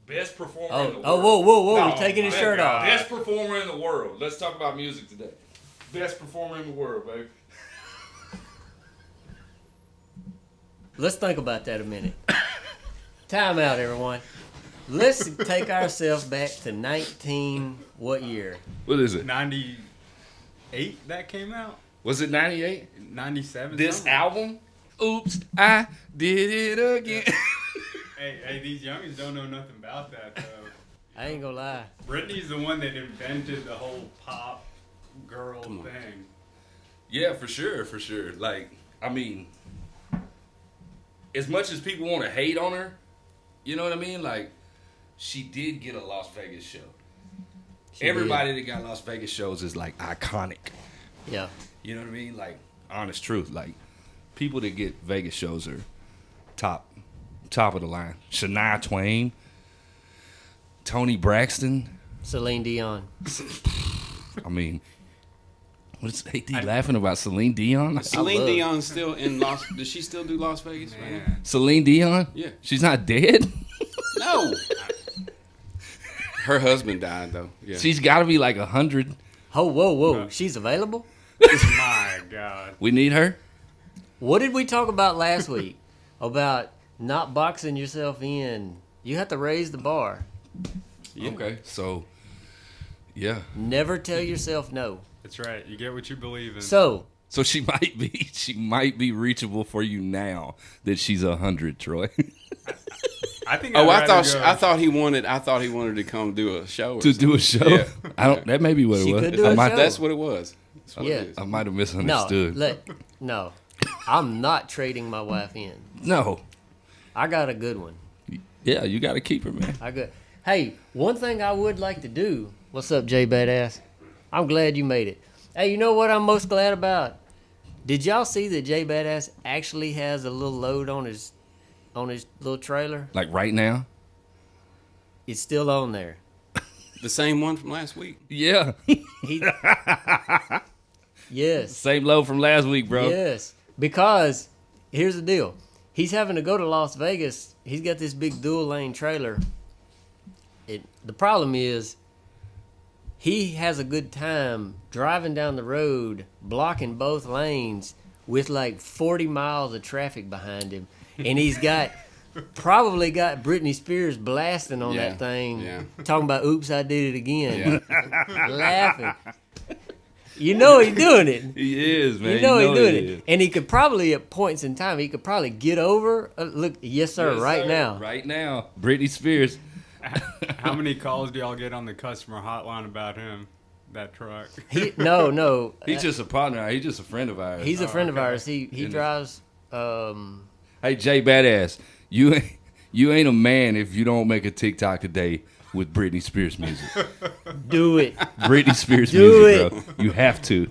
Best performer in the world. Whoa. No, He's taking his shirt off. Best performer in the world. Let's talk about music today. Best performer in the world, baby. Let's think about that a minute. Time out, everyone. Let's take ourselves back to what year? What is it? 98 that came out? Was it 98? 97? This something. album? Oops, I did it again. Hey, these youngins don't know nothing about that, though. I ain't gonna lie. Britney's the one that invented the whole pop girl thing. Yeah, for sure. Like, I mean, as much as people want to hate on her, you know what I mean? Like, she did get a Las Vegas show. Everybody that got Las Vegas shows is, like, iconic. Yeah. You know what I mean? Like, honest truth. Like, people that get Vegas shows are top of the line. Shania Twain, Tony Braxton. Celine Dion. I mean, what's AD laughing about? Celine Dion? Celine Dion's still in Las. Does she still do Las Vegas? Right now? Celine Dion? Yeah. She's not dead? No. Her husband died though. Yeah. She's got to be like 100. Oh, whoa. She's available? My God. We need her? What did we talk about last week? About not boxing yourself in. You have to raise the bar. Yeah. Okay. So, yeah. Never tell yourself no. That's right. You get what you believe in. So she might be reachable for you now that she's 100, Troy. I think. I thought he wanted to come do a show. Do a show? Yeah. That may be what She it was. could do a show. That's what it was. That's what Yeah. it is. I might have misunderstood. No. I'm not trading my wife in. No. I got a good one. Yeah, you got to keep her, man. Hey, one thing I would like to do. What's up, Jay Badass? I'm glad you made it. Hey, you know what I'm most glad about? Did y'all see that Jay Badass actually has a little load on his little trailer? Like right now? It's still on there. The same one from last week. Yeah. Yes. Same load from last week, bro. Yes. Because here's the deal. He's having to go to Las Vegas. He's got this big dual lane trailer. The problem is he has a good time driving down the road, blocking both lanes with like 40 miles of traffic behind him. And he's probably got Britney Spears blasting on that thing, talking about, oops, I did it again. Laughing. You know he's doing it. He is, man. You know he's doing it. And he could probably, at points in time, get over. Look, yes, sir, now. Right now. Britney Spears. How many calls do y'all get on the customer hotline about him? That truck? No. He's just a partner. He's just a friend of ours. He's a friend of ours. He drives. Hey, Jay Badass, you ain't a man if you don't make a TikTok today with Britney Spears music. Do it. Britney Spears Do music, bro. You have to.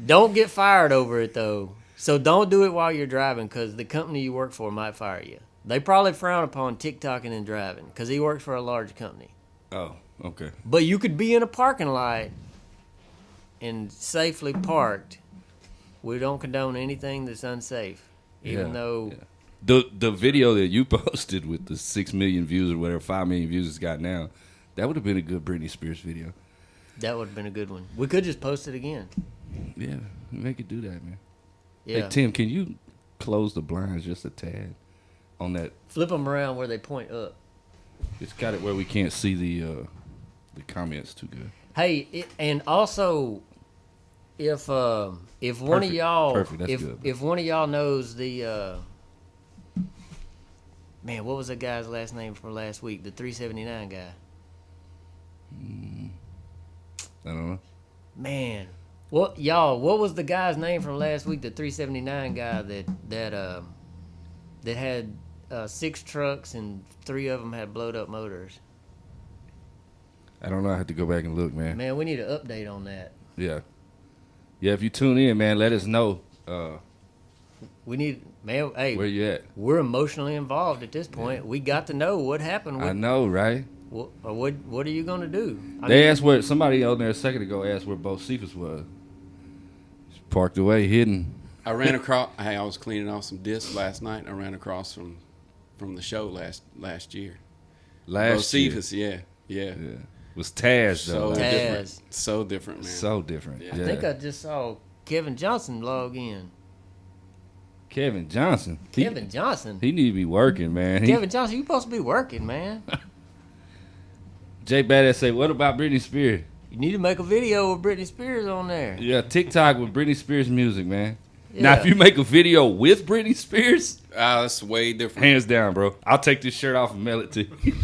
Don't get fired over it, though. So don't do it while you're driving, because the company you work for might fire you. They probably frown upon TikToking and driving, because he works for a large company. Oh, okay. But you could be in a parking lot and safely parked. We don't condone anything that's unsafe, even though... Yeah. The video that you posted with the 6 million views or whatever, 5 million views it's got now, that would have been a good Britney Spears video. That would have been a good one. We could just post it again. Yeah, make it do that, man. Yeah. Hey, Tim, can you close the blinds just a tad on that? Flip them around where they point up. It's got it where we can't see the comments too good. Hey, and also, if one of y'all, if one of y'all knows the, man, what was the guy's last name from last week? The 379 guy. I don't know. Man, what was the guy's name from last week? The 379 guy that had 6 trucks and 3 of them had blowed up motors. I don't know. I have to go back and look, man. Man, we need an update on that. Yeah. Yeah, if you tune in, man, let us know. We need, man, hey. Where you at? We're emotionally involved at this point. Yeah. We got to know what happened. I know, right? What are you going to do? Asked where, somebody on there a second ago asked where both Cephas was. He's parked away, hidden. I ran across, I was cleaning off some discs last night. I ran across from the show last year. last year. Cephas, yeah. It was Taz though. So Taz. different. So different, man. So different. Yeah. Yeah. I think I just saw Kevin Johnson log in. Kevin Johnson. Kevin Johnson. He need to be working, man. Kevin Johnson, you supposed to be working, man. Jay Badass say, what about Britney Spears? You need to make a video with Britney Spears on there. Yeah, TikTok with Britney Spears music, man. Yeah. Now, if you make a video with Britney Spears, That's way different. hands down, bro. I'll take this shirt off and mail it to you.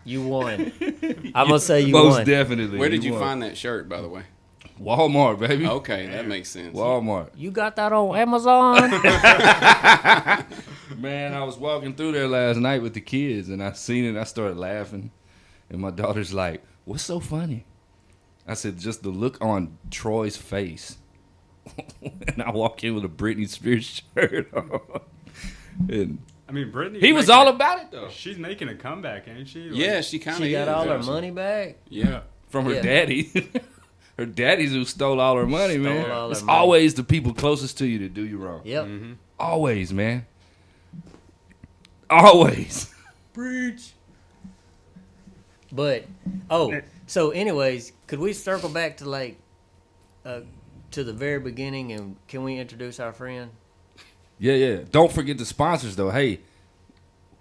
You won. I'm gonna say you Most won. definitely. Where did you won. find that shirt, by the way? Walmart, baby. Okay, that makes sense. Walmart. You got that on Amazon? Man, I was walking through there last night with the kids, and I seen it, and I started laughing. And my daughter's like, what's so funny? I said, just the look on Troy's face. And I walk in with a Britney Spears shirt on. And I mean, Britney. he was all about it, though. She's making a comeback, ain't she? Like, Yeah, she kind of She got all her is. money back. Yeah. From her Yeah. daddy. Her daddies who stole all her money, man. all her It's money. always the people closest to you that do you wrong. Yep. Always, man. Always. Preach. But so anyways, could we circle back to like to the very beginning, and can we introduce our friend? Yeah. Don't forget the sponsors, though. Hey,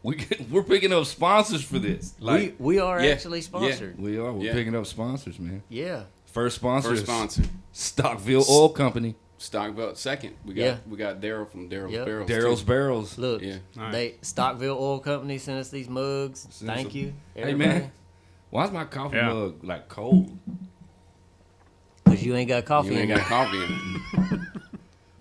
we're picking up sponsors for this. Like we are Yeah, actually sponsored. we are. We're Yeah. picking up sponsors, man. Yeah. First sponsor. First is sponsor. Stockville Oil Company. Stockville. Second, we Yeah. got Daryl from Daryl's Yep. Barrels. Daryl's too. Barrels. Look, Yeah. Alright. they Stockville Oil Company sent us these mugs. Send Thank some- you. Hey, Everybody. man. Why's my coffee Yeah. mug like cold? Because you ain't got coffee You ain't in got there. coffee in it.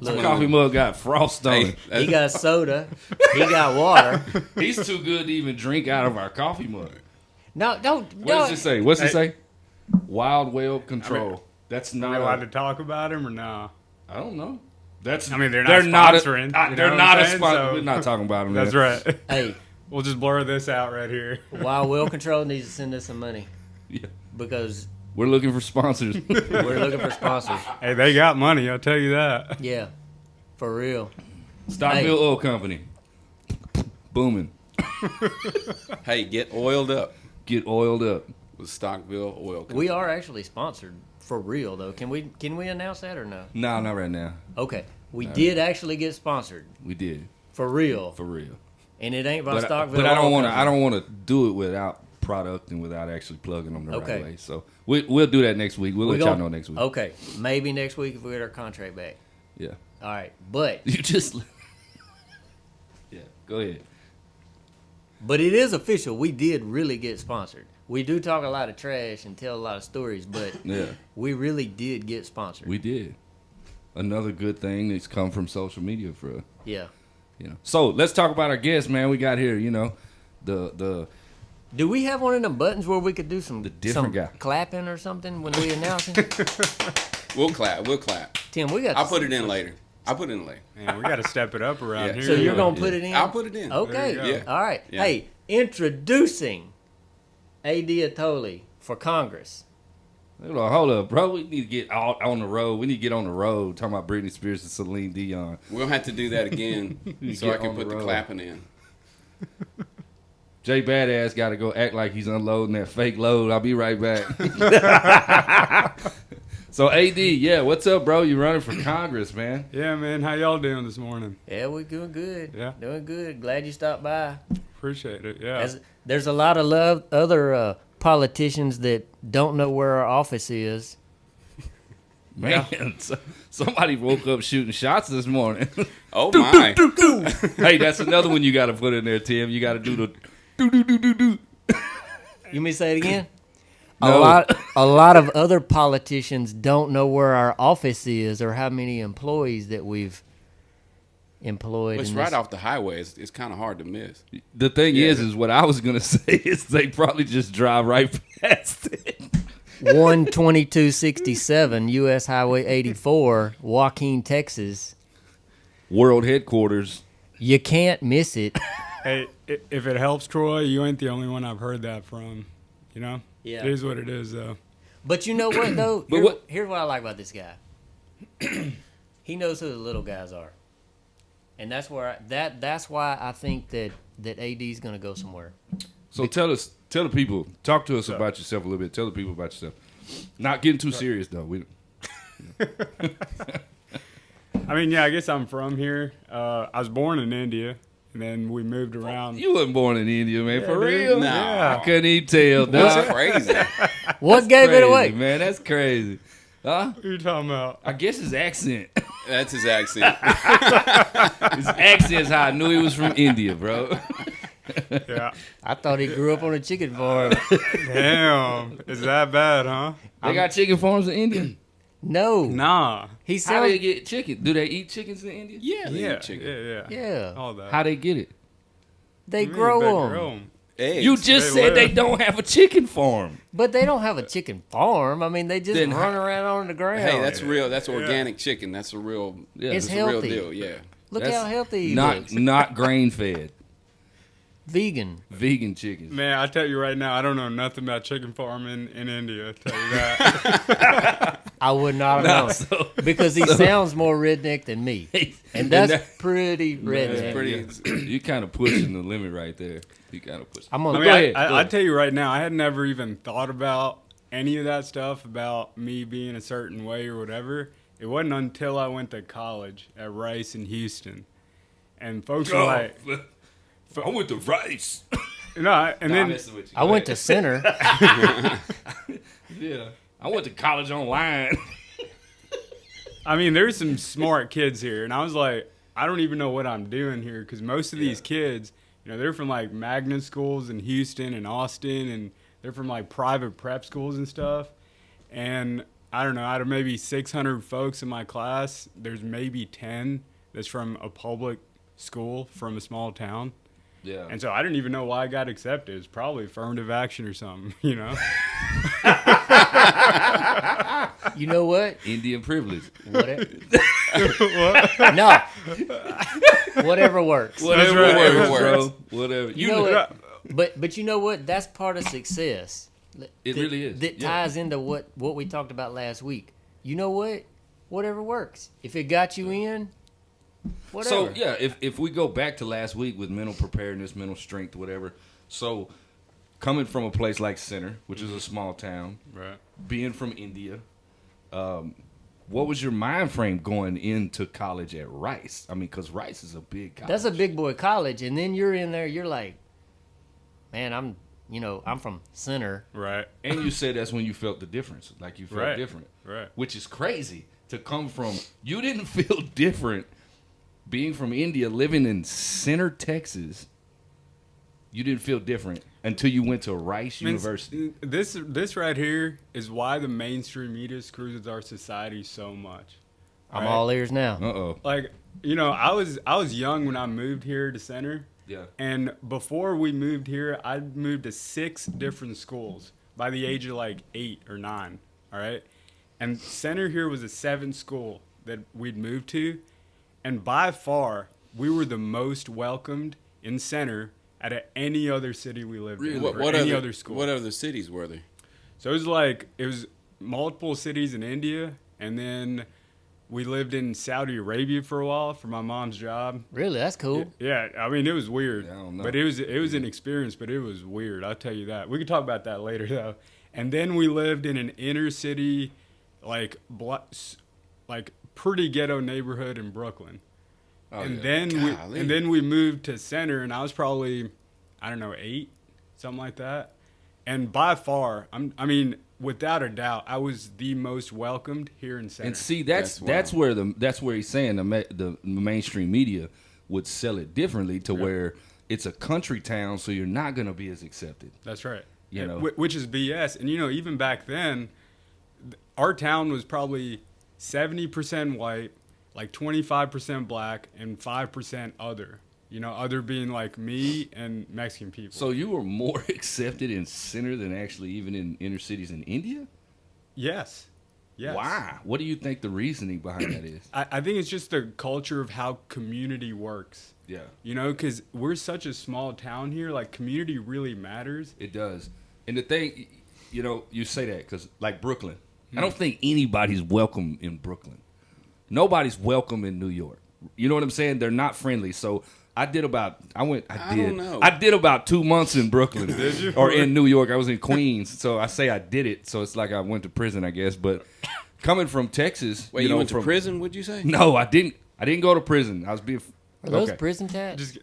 My Look, coffee mug got frost on Hey, it. he got soda. He got water. He's too good to even drink out of our coffee mug. No, don't. What don't. does it say? What's it Hey. say? Wild Whale Control. That's Are we not. allowed to talk about him or no? I don't know. That's. I mean, they're they're not not sponsoring, A, you they're know not what a I'm saying? sponsor. So- We're not talking about them. That's man. right. Hey, We'll just blur this out right here. Wild Well Control needs to send us some money Yeah. because We're looking for sponsors. we're looking for sponsors. Hey, they got money, I'll tell you that. Yeah, for real. Stockville Hey. Oil Company. Booming. Hey, get oiled up Get oiled up. with Stockville Oil Company. We are actually sponsored for real though. Can we announce that or no? No, not right now. Okay, we did actually get sponsored We did for real, for real. and it ain't by But, Stockville. but I don't Oil want to. Company. I don't want to do it without product and without actually plugging them the Okay. right way. So we'll do that next week. We'll We let y'all gon- know next week. Okay, maybe next week if we get our contract back. Yeah. All right, but You just. Yeah. Go ahead. it is official. We did really get sponsored. We do talk a lot of trash and tell a lot of stories, but Yeah. we really did get sponsored. We did. Another good thing that's come from social media for us. Yeah. So let's talk about our guest, man. We got here, the Do we have one of them buttons where we could do some different guy. clapping or something when we announce it? We'll clap. Tim, we got. I'll put it in later. Man, we got to step it up around Yeah. here. So you're gonna Yeah. put it in? I'll put it in. Okay. There you go. All right. Yeah. Hey, introducing A.D. Atholi for Congress. hold up, bro. We need to get out on the road. We need to get on the road talking about Britney Spears and Celine Dion. We'll have to do that again You so get I can on the put the road. clapping in. Jay Badass got to go act like he's unloading that fake load. I'll be right back. So AD, yeah, what's up, bro? You running for Congress, man? Yeah, man. How y'all doing this morning? Yeah, we're doing good. Yeah. Doing good. Glad you stopped by. Appreciate it. Yeah. There's a lot of other politicians that don't know where our office is. Man, somebody woke up shooting shots this morning. Oh my! Hey, that's another one you got to put in there, Tim. You got to do the do. You mean say it again? No. A lot of other politicians don't know where our office is or how many employees that we've employed. It's in right this. off the highway. It's kind of hard to miss. The thing Yeah. is what I was gonna say is they probably just drive right past it. 12267 U.S. Highway 84, Joaquin, Texas. World headquarters. You can't miss it. Hey, if it helps, Troy, you ain't the only one I've heard that from. You know? Yeah. It is what it is, though. But you know what, though? But Here's what I like about this guy. He knows who the little guys are. And that's where that's why I think that AD's going to go somewhere. So tell the people, talk to us about yourself a little bit. Tell the people about yourself. Not getting too serious though. I mean, yeah, I guess I'm from here. I was born in India, and then we moved around. You wasn't born in India, man. For dude. real? Nah. Yeah. I couldn't even tell. That's Dog. crazy. What gave Crazy, it away? man? That's crazy. Huh? What are you talking about? I guess his accent. That's his accent. His accent's how I knew he was from India, bro. Yeah. I thought he grew up on a chicken farm. Damn. Is that bad, huh? They got chicken farms in India. No. Nah. He How sounds. they get chicken? Do they eat chickens in India? Yeah, they Yeah. eat chicken. Yeah. Yeah. All that. How they get it? They I mean, grow they them. grow 'em. Eggs. You just They said they live. don't have a chicken farm. But they don't have a chicken farm. I mean, they just Then run around on the ground. Hey, that's real. That's organic chicken. That's a real. Yeah, It's That's a real healthy. deal. Yeah. Look That's how healthy he not looks. not grain fed. Vegan. Vegan chickens. Man, I tell you right now, I don't know nothing about chicken farming in India. I tell you that. I would not Nah, have known. Because he sounds more redneck than me. And that's that- pretty redneck. pretty- You kind of pushing the limit right there. You kind of pushing. I'm I gonna mean, Go ahead, go I ahead. tell you right now, I had never even thought about any of that stuff about me being a certain way or whatever. It wasn't until I went to college at Rice in Houston, and folks were like, I went to Rice. "No," and then I went to center. Yeah. I went to college online. I mean, there's some smart kids here, and I was like, I don't even know what I'm doing here because most of these kids, you know, they're from like magnet schools in Houston and Austin, and they're from like private prep schools and stuff. And I don't know, out of maybe 600 folks in my class, there's maybe 10 that's from a public school from a small town. Yeah. And so I didn't even know why I got accepted. It's probably affirmative action or something, you know? You know what? Indian privilege. Whatever. No. Whatever works. Whatever right, works, whatever bro. Whatever. You know what? But you know what? That's part of success. It really is. That Yeah. ties into what we talked about last week. You know what? Whatever works. If it got you in, whatever. So yeah, if we go back to last week with mental preparedness, mental strength, whatever. So coming from a place like Center, which is a small town, Right. being from India, what was your mind frame going into college at Rice? I mean, because Rice is a big college. That's a big boy college, and then you're in there. You're like, man, I'm from Center. Right. And you said that's when you felt the difference, like you felt Right. different, Right. which is crazy to come from. You didn't feel different being from India, living in Center, Texas. You didn't feel different until you went to Rice University. This right here is why the mainstream media screws with our society so much. I'm Right? all ears now. Uh-oh. Like, you know, I was young when I moved here to Center, Yeah. and before we moved here, I moved to 6 different schools by the age of like 8 or 9. All right, and Center here was the 7th school that we'd moved to, and by far we were the most welcomed in Center out of any other city we lived in, or any other school. What other cities were there? So it was multiple cities in India, and then we lived in Saudi Arabia for a while for my mom's job. Really, that's cool. Yeah, I mean it was weird, Yeah, I don't know. but it was an experience, but it was weird. I'll tell you that. We can talk about that later though. And then we lived in an inner city, like pretty ghetto neighborhood in Brooklyn. Oh, and yeah. then we moved to Center, and I was probably, I don't know, 8, something like that. And by far, I mean, without a doubt, I was the most welcomed here in Center. And see, that's That's where he's saying the mainstream media would sell it differently to where it's a country town, so you're not going to be as accepted. That's right. You know. Which is BS. And, you know, even back then, our town was probably 70% white, like 25% black, and 5% other. You know, other being like me and Mexican people. So you were more accepted in Center than actually even in inner cities in India? Yes. Why? What do you think the reasoning behind that is? I think it's just the culture of how community works. Yeah, You know, because we're such a small town here. Like, community really matters. it does. And the thing, you know, you say that because, like Brooklyn, I don't think anybody's welcome in Brooklyn. Nobody's welcome in New York. You know what I'm saying? They're not friendly. So I did about. I don't know. I did about 2 months in Brooklyn. Did you? Or in New York. I was in Queens, so I say I did it. So it's like I went to prison, I guess. But coming from Texas, Wait, you went to prison? Would you say? No, I didn't. I didn't go to prison. I was being. Are those okay. prison tats?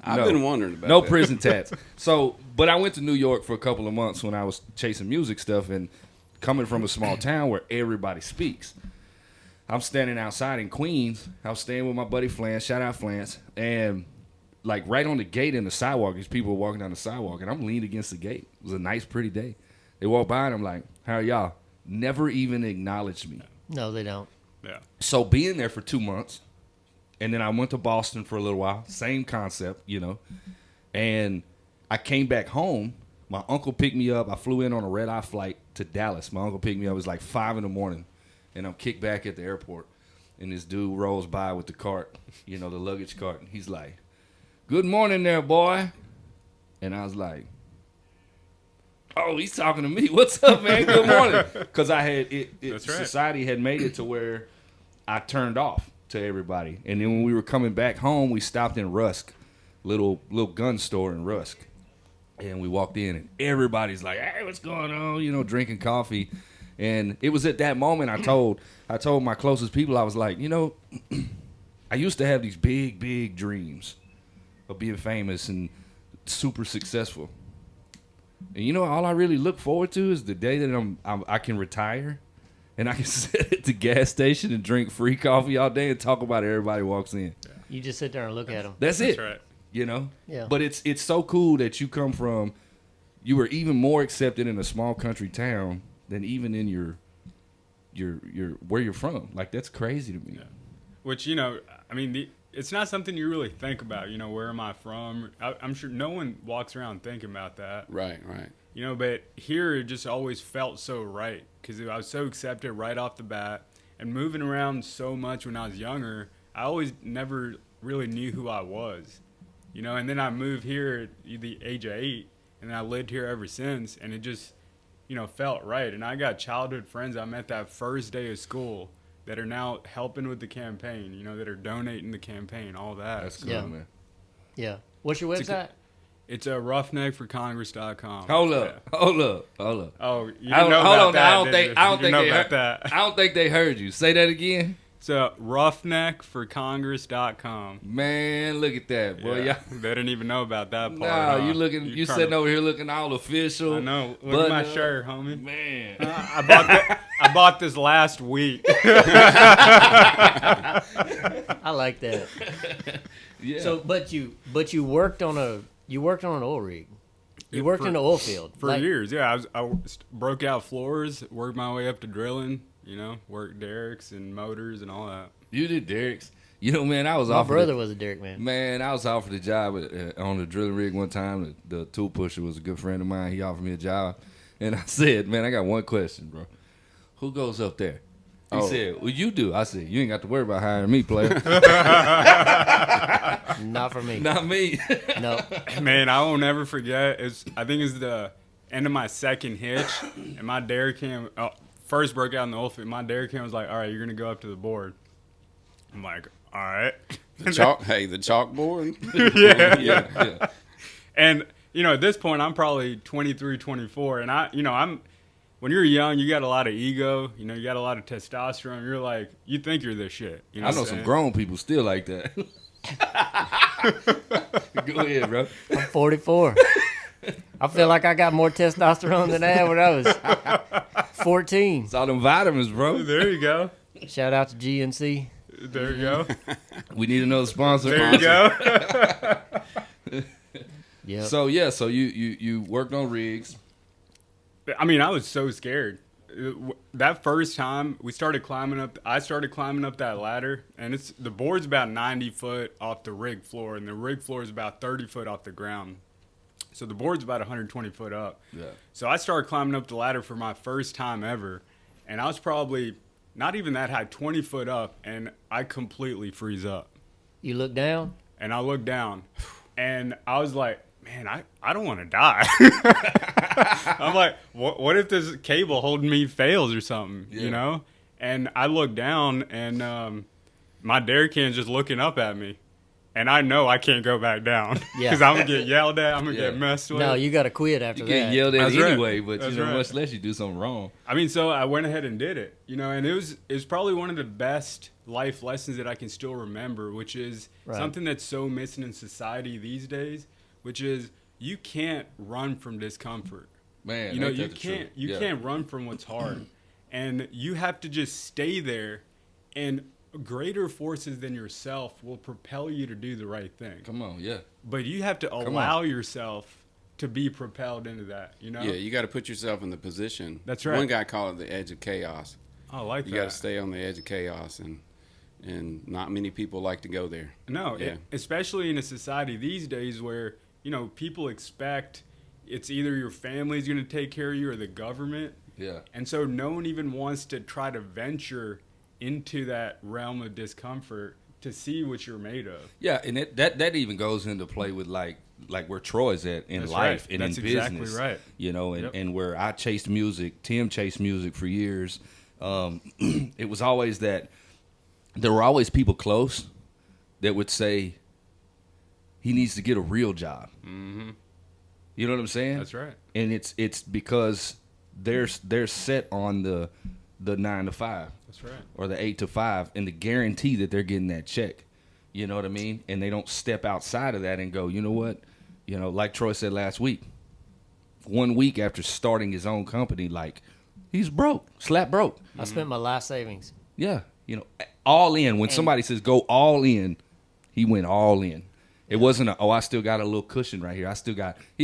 I've been wondering about no that. prison tats. So, but I went to New York for a couple of months when I was chasing music stuff, and coming from a small town where everybody speaks. I'm standing outside in Queens. I was staying with my buddy Flance. Shout out Flance. And like right on the gate in the sidewalk, these people were walking down the sidewalk, and I'm leaned against the gate. It was a nice, pretty day. They walk by, and I'm like, how are y'all? Never even acknowledged me. No, they don't. Yeah. So being there for 2 months, and then I went to Boston for a little while. Same concept, And I came back home. My uncle picked me up. I flew in on a red-eye flight to Dallas. My uncle picked me up. It was like 5 in the morning. And I'm kicked back at the airport. And this dude rolls by with the cart, the luggage cart. And he's like, good morning there, boy. And I was like, oh, he's talking to me. What's up, man? Good morning. Because I had That's right. Society had made it to where I turned off to everybody. And then when we were coming back home, we stopped in Rusk, little gun store in Rusk. And we walked in, and everybody's like, hey, what's going on? Drinking coffee. And it was at that moment I told my closest people, I was like, I used to have these big, big dreams of being famous and super successful. And all I really look forward to is the day that I can retire and I can sit at the gas station and drink free coffee all day and talk about it. Everybody walks in. You just sit there and look at them. That's it. That's right. Yeah. But it's so cool that you come from, you were even more accepted in a small country town than even in your where you're from. Like, that's crazy to me. Yeah. Which, it's not something you really think about, where am I from? I'm sure no one walks around thinking about that. Right. But here it just always felt so right because I was so accepted right off the bat. And moving around so much when I was younger, I always never really knew who I was. And then I moved here at the age of 8, and I lived here ever since, and it just, felt right. And I got childhood friends I met that first day of school that are now helping with the campaign, that are donating the campaign, all that. That's cool, Yeah. man. Yeah. What's your website? It's roughneckforcongress.com. Hold up. Oh, you didn't I don't, know hold about on. that, I don't did think you? I don't You think didn't know they about heard that. I don't think they heard you. Say that again. So roughneckforcongress.com. Man, look at that, boy. Yeah. They didn't even know about that part. Nah, huh? you looking? You trying sitting to- over here looking all official. I know. Look button at my up. shirt, homie. Man. I bought this last week. I like that. Yeah. So, but you worked on an oil rig. You worked in the oil field For years, yeah. I broke out floors, worked my way up to drilling, worked derricks and motors and all that. You did derricks. Man, I was My offered. brother was a derrick man. Man, I was offered a job on the drilling rig one time. The tool pusher was a good friend of mine. He offered me a job, and I said, "Man, I got one question, bro. Who goes up there?" He said, "Well, you do." I said, "You ain't got to worry about hiring me, player. Not for me. Not me." No. Man, I will never forget. I think it's the end of my second hitch, and my derrick cam first broke out in the oil field. My derrick cam was like, "All right, you're gonna go up to the board." I'm like, "All right." The chalkboard. Yeah. And at this point, I'm probably 23, 24, and I'm. When you're young, you got a lot of ego. You got a lot of testosterone. You're like, you think you're this shit. You know I know some grown people still like that. Go ahead, bro. I'm 44. I feel like I got more testosterone than I had when I was 14. It's all them vitamins, bro. There you go. Shout out to GNC. There you go. We need another sponsor. There you go. Yeah. So you worked on rigs. I mean, I was so scared. That first time I started climbing up that ladder, and the board's about 90 foot off the rig floor, and the rig floor is about 30 foot off the ground. So the board's about 120 foot up. Yeah. So I started climbing up the ladder for my first time ever, and I was probably not even that high, 20 foot up, and I completely freeze up. You look down? And I looked down, and I was like, man, I don't want to die. I'm like, what if this cable holding me fails or something, Yeah. And I looked down, and my dairy can's just looking up at me. And I know I can't go back down Yeah. because I'm going to get yelled at. I'm going to Yeah. get messed with. No, you got to quit after You that. get yelled at That's right. anyway, but That's you know, right. much less you do something wrong. I mean, so I went ahead and did it, you know, and it was probably one of the best life lessons that I can still remember, which is Right. something that's so missing in society these days, which is you can't run from discomfort. Man, You know, ain't that you the truth? can't you Yeah. can't run from what's hard, and you have to just stay there, and greater forces than yourself will propel you to do the right thing. Come on, yeah. But you have to allow yourself to be propelled into that. You know. Yeah, you got to put yourself in the position. That's right. One guy called it the edge of chaos. I like You that. got to stay on the edge of chaos, and not many people like to go there. No, Yeah. Especially in a society these days where, you know, people expect it's either your family's going to take care of you or the government. Yeah. And so no one even wants to try to venture into that realm of discomfort to see what you're made of. Yeah, and that even goes into play with like where Troy's at in That's life right. and That's in exactly business. right. You know, and, Yep. and where I chased music, Tim chased music for years. It was always that there were always people close that would say he needs to get a real job. Mm-hmm. You know what I'm saying? That's right. And it's because they're set on the 9 to 5. That's right. Or the 8 to 5, and the guarantee that they're getting that check. You know what I mean? And they don't step outside of that and go, you know what? You know, like Troy said last week, 1 week after starting his own company, like, he's broke, slap broke. I spent my life savings. Yeah, you know, all in. When somebody says go all in, he went all in. It wasn't I still got a little cushion right here. He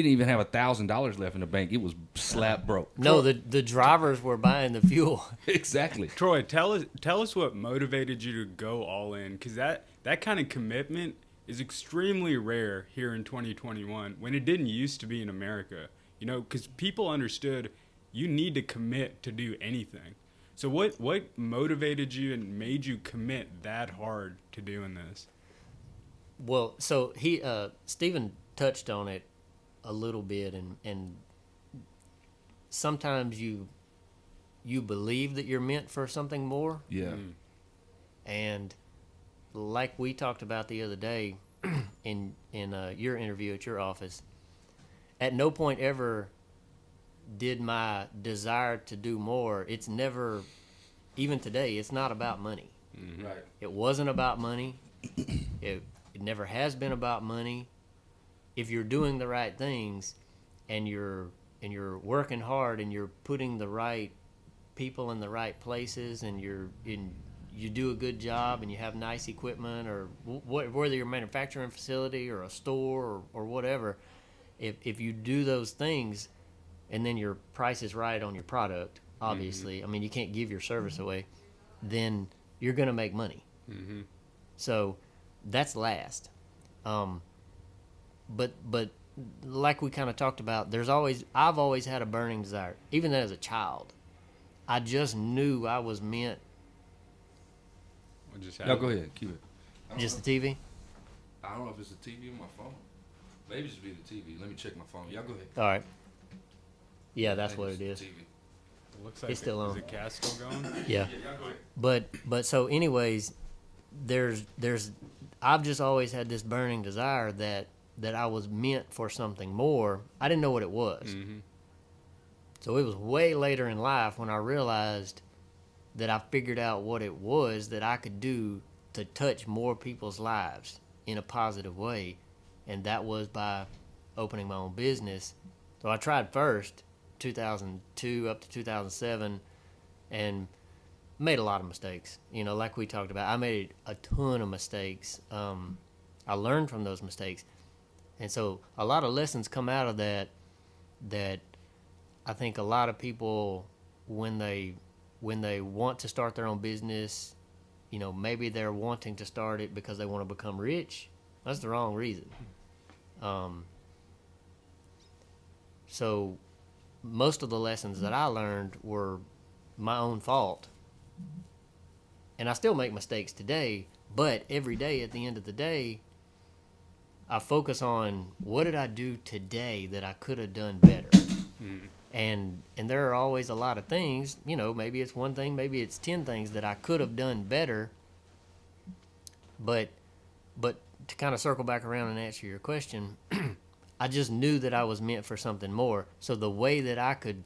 didn't even have $1,000 left in the bank. It was slap broke. No, the drivers were buying the fuel. Exactly. Troy, tell us what motivated you to go all in, because that kind of commitment is extremely rare here in 2021 when it didn't used to be in America. You know, because people understood you need to commit to do anything. So what motivated you and made you commit that hard to doing this? Well, so Stephen touched on it a little bit, and sometimes you believe that you're meant for something more, Yeah. and like we talked about the other day in your interview at your office, at no point ever did my desire to do more. It's never, even today, it's not about money. Mm-hmm. Right. It wasn't about money. It never has been about money. If you're doing the right things and you're working hard and you're putting the right people in the right places and you do a good job and you have nice equipment, or whether you're a manufacturing facility or a store or whatever, if you do those things and then your price is right on your product, obviously, I mean, you can't give your service away, then you're going to make money. Mm-hmm. So that's last. But like we kind of talked about, I've always had a burning desire, even as a child. I just knew I was meant. What just No, happened? go ahead. Keep it. Just the TV? I don't know if it's the TV or my phone. Maybe it should be the TV. Let me check my phone. Y'all go ahead. All right. Yeah, I that's think what it's it the is. TV. It looks like It's still on. Is the cast still going? Yeah. Y'all go ahead. But so anyways, I've just always had this burning desire that I was meant for something more. I didn't know what it was. Mm-hmm. So it was way later in life when I realized that I figured out what it was that I could do to touch more people's lives in a positive way. And that was by opening my own business. So I tried first, 2002 up to 2007, and made a lot of mistakes. You know, like we talked about, I made a ton of mistakes. I learned from those mistakes. And so a lot of lessons come out of that I think a lot of people, when they want to start their own business, you know, maybe they're wanting to start it because they want to become rich. That's the wrong reason. So most of the lessons that I learned were my own fault. And I still make mistakes today, but every day at the end of the day, I focus on what did I do today that I could have done better. And there are always a lot of things, you know, maybe it's one thing, maybe it's 10 things that I could have done better. But to kind of circle back around and answer your question, I just knew that I was meant for something more. So the way that I could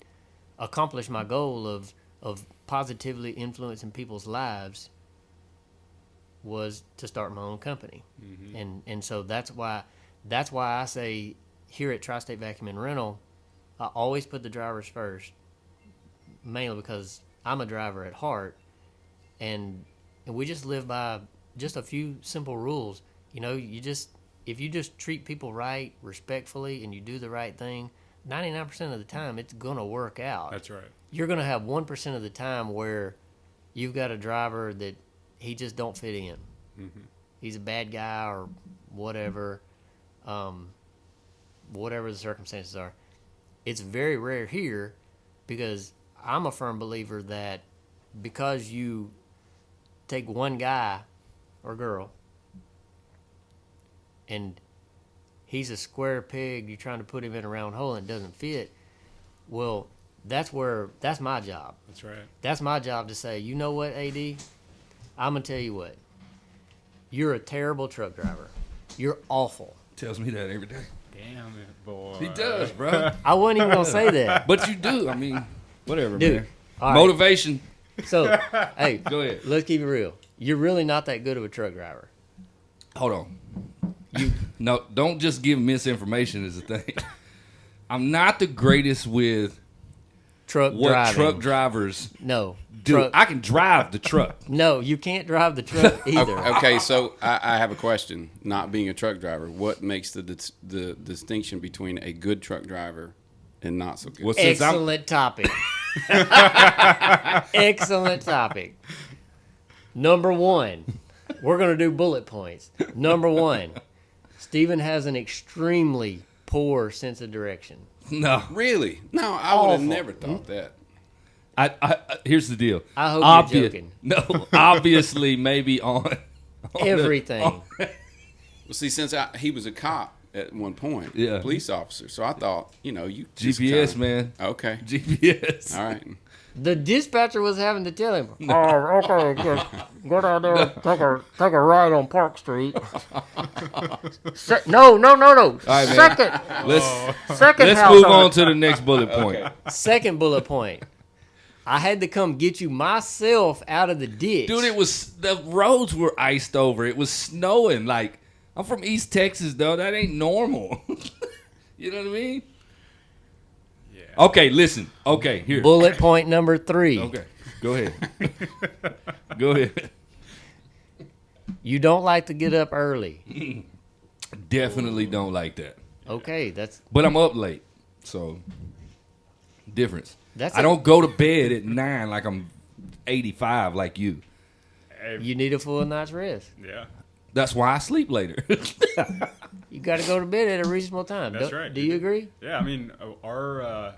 accomplish my goal of positively influencing people's lives was to start my own company. And so that's why I say here at Tri-State Vacuum and Rental, I always put the drivers first, mainly because I'm a driver at heart, and we just live by just a few simple rules. You know, if you just treat people right, respectfully, and you do the right thing, 99% of the time it's gonna work out. That's right. You're gonna have 1% of the time where you've got a driver that he just don't fit in. He's a bad guy or whatever, whatever the circumstances are. It's very rare here, because I'm a firm believer that because you take one guy or girl and he's a square peg, you're trying to put him in a round hole and it doesn't fit, well, that's my job. That's right. That's my job to say, you know what, AD? I'm going to tell you what. You're a terrible truck driver. You're awful. Tells me that every day. Damn it, boy. He does, bro. I wasn't even going to say that. But you do. I mean, whatever, Dude, man. all right. Motivation. So, hey, Go ahead. let's keep it real. You're really not that good of a truck driver. Hold on. No, don't just give misinformation is the thing. I'm not the greatest with Truck what driving. truck drivers No. do. Truck. I can drive the truck. No, you can't drive the truck either. Okay, so I have a question. Not being a truck driver, what makes the distinction between a good truck driver and not so good? Well, since Excellent topic. Excellent topic. Number one, we're going to do bullet points. Number one, Steven has an extremely poor sense of direction. No. Really? No, I would have Awful. never thought that. I here's the deal. I hope you're joking. No, obviously, maybe on Everything. Well, see, since he was a cop at one point, Yeah. a police officer, so I thought, you just GPS, kinda- man. Okay, GPS. all right. The dispatcher was having to tell him, "Oh, okay, go down there, take a ride on Park Street." No. All right, man. Second Let's house move over. on to the next bullet point. Second bullet point. I had to come get you myself out of the ditch. Dude, the roads were iced over. It was snowing. Like, I'm from East Texas, though. That ain't normal. You know what I mean? Yeah. Okay, listen. Okay, here. Bullet point number 3. Okay, go ahead. Go ahead. You don't like to get up early. Definitely don't like that. Okay, that's But I'm up late, so difference. That's I don't go to bed at 9 like I'm 85 like you. Hey, you need a full night's rest. yeah. That's why I sleep later. You got to go to bed at a reasonable time. That's right. Do you agree? Yeah, I mean, our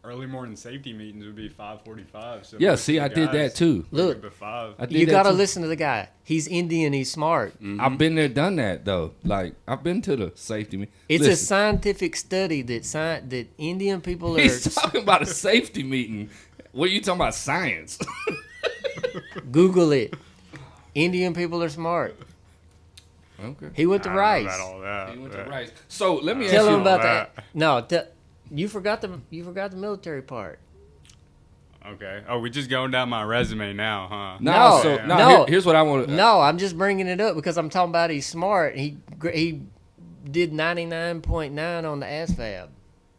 early morning safety meetings would be 5:45. So Yeah, most see, of I the did guys that too. wake Look, up at 5. I did You that got to too. listen to the guy. He's Indian. He's smart. I've been there, done that though. Like I've been to the safety meeting. It's a Listen, scientific study that Indian people are. he's talking about a safety meeting. What are you talking about? Science? Google it. Indian people are smart. Okay. He went to I don't know Rice. about all that. He went but- to Rice. So let me ask Tell you. him about that. that. No, you forgot the military part. Okay. Oh, we just going down my resume now, huh? No, No, so no. here's what I want to. No, I'm just bringing it up because I'm talking about he's smart. He did 99.9 on the ASVAB.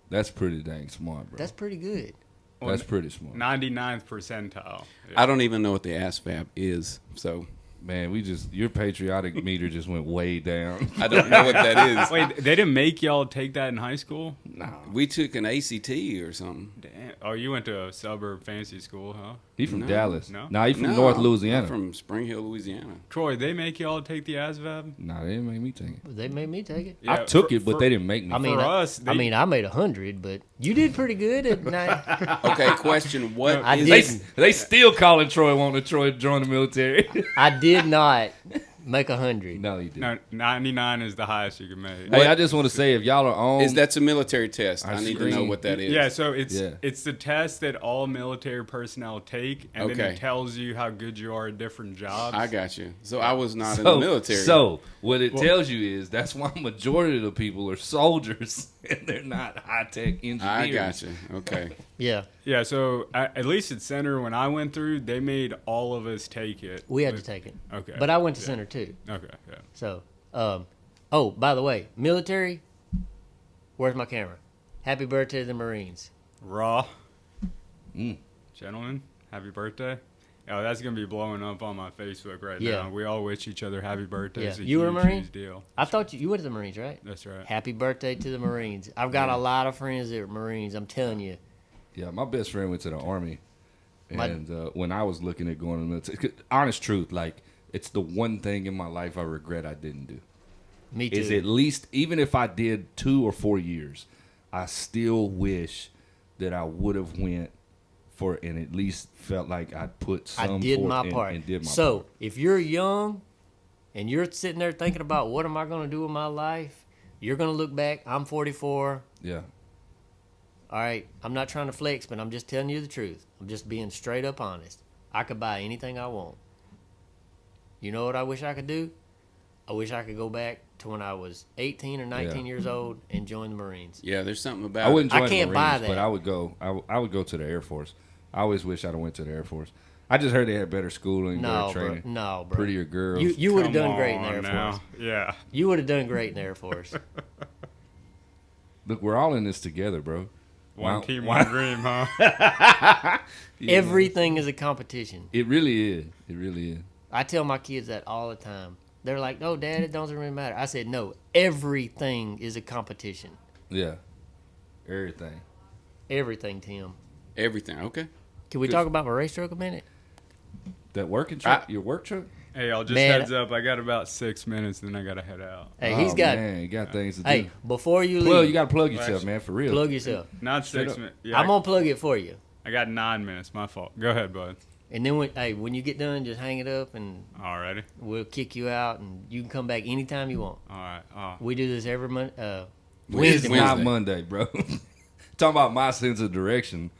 That's pretty dang smart, bro. That's pretty good. That's pretty smart. 99th percentile. Yeah. I don't even know what the ASVAB is, so Man, your patriotic meter just went way down. I don't know what that is. Wait, they didn't make y'all take that in high school? No. We took an ACT or something. Damn. Oh, you went to a suburb fancy school, huh? He from No. Dallas. No? Nah, he from No, North I'm Louisiana. from Spring Hill, Louisiana. Troy, they make y'all take the ASVAB? Nah, they didn't make me take it. They made me take it. I took it, but they didn't make me. I mean, For us, I made 100, but you did pretty good at night. Okay, question: What I is did. they still calling Troy wanting Troy to join the military. I did not Make 100. No, he didn't. No, 99 is the highest you can make. Hey, I just want to say, if y'all are on, That's a military test. I I need to know screen- what that is. Yeah, so it's Yeah. it's the test that all military personnel take, and then Okay. it tells you how good you are at different jobs. I got you. So I was not in the military. So what it tells you is that's why majority of the people are soldiers and they're not high tech engineers. I got you. Okay. Yeah, Yeah, so at least at Center, when I went through, they made all of us take it. we had to take it. Okay. But I went to center too. Okay, yeah. So, oh, by the way, military, where's my camera? Happy birthday to the Marines. Raw. Mm. Gentlemen, happy birthday. Oh, that's going to be blowing up on my Facebook right Yeah. now. We all wish each other happy birthday. Yeah. It's a You were a huge, Marine? huge deal. I thought you went to the Marines, right? That's right. Happy birthday to the Marines. I've got a lot of friends that are Marines. I'm telling you. Yeah, my best friend went to the Army. My- And when I was looking at going to the military, honest truth, like, it's the one thing in my life I regret I didn't do. Me too. Is at least, even if I did 2 or 4 years, I still wish that I would have went for and at least felt like I put some I did forth my and- part. and did my so part. if you're young and you're sitting there thinking about what am I going to do with my life, you're going to look back. I'm 44. Yeah. All right, I'm not trying to flex, but I'm just telling you the truth. I'm just being straight up honest. I could buy anything I want. You know what I wish I could do? I wish I could go back to when I was 18 or 19 Yeah. years old and join the Marines. Yeah, there's something about I wouldn't I join can't the buy Marines, that. but I would go. I would go to the Air Force. I always wish I'd have went to the Air Force. I just heard they had better schooling, No, better bro. training, No, bro. prettier girls. You would have Come done great in the Air on now. Force. Yeah. You would have done great in the Air Force. Look, we're all in this together, bro. One Wow. team, Wow. one dream, huh? Yeah. Everything is a competition. It really is. It really is. I tell my kids that all the time. They're like, "No, Dad, it doesn't really matter." I said, "No, everything is a competition. Yeah. Everything. Everything, Tim." everything. Okay. Can we talk about my race truck a minute? That working truck? Your work truck? Hey, y'all, just Man. heads up. I got about 6 minutes, then I got to head out. Hey, Oh, he's got. Man, you got things to do. Hey, before you Plug, leave, you got to plug yourself, Actually, man, for real. plug yourself. Not Straight 6 up. minutes. Yeah, I'm gonna plug it for you. I got 9 minutes. My fault. Go ahead, bud. And then when you get done, just hang it up, and Alrighty. we'll kick you out, and you can come back anytime you want. All right. We do this every month. It's Wednesday. not Wednesday. Monday, bro. Talking about my sense of direction.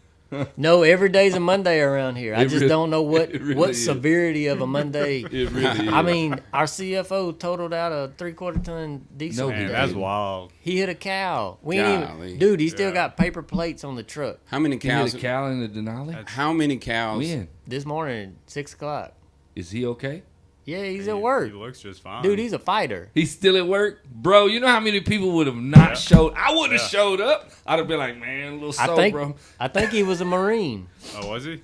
No, every day's a Monday around here. I It just really- don't know what it really what is. severity of a Monday. It really is. I mean, our CFO totaled out a 3/4 ton diesel. No, Man, he that's didn't. wild. He hit a cow. We ain't Golly. even, dude. He still Yeah. got paper plates on the truck. How many He hit cows? a cow in the Denali? How many cows? When? This morning, 6:00. Is he okay? Yeah, he's He- at work, He looks just fine. dude. He's a fighter. He's still at work? Bro, you know how many people would have not Yeah. showed? I wouldn't have Yeah. showed up. I'd have been like, man, a little slow, bro. I think he was a Marine. Oh, was he?